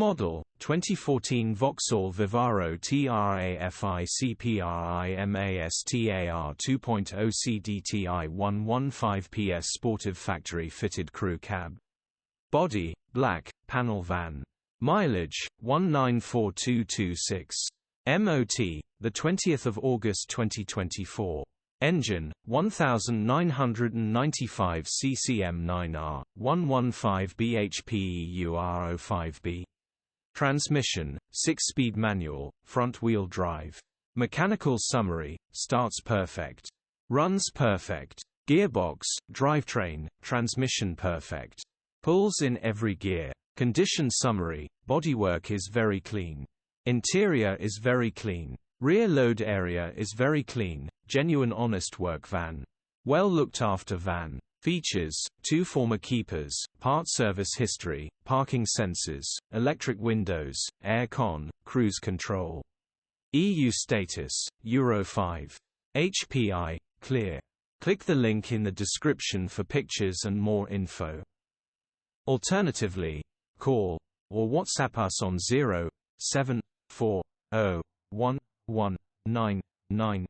Model, 2014 VAUXHALL Vivaro TRAFIC PRIMASTAR 2.0 CDTI 115 PS Sportive Factory Fitted Crew Cab. Body, black, panel van. Mileage, 194226. MOT, 20 August 2024. Engine, 1995 CCM9R, 115 bhp EUR05B. Transmission, 6-speed manual, front-wheel drive. Mechanical summary, starts perfect. Runs perfect. Gearbox, drivetrain, transmission perfect. Pulls in every gear. Condition summary, bodywork is very clean. Interior is very clean. Rear load area is very clean, genuine honest work van. Well looked after van. Features, 2 former keepers, part service history, parking sensors, electric windows, air con, cruise control. EU status, Euro 5. HPI, clear. Click the link in the description for pictures and more info. Alternatively, call or WhatsApp us on 074011999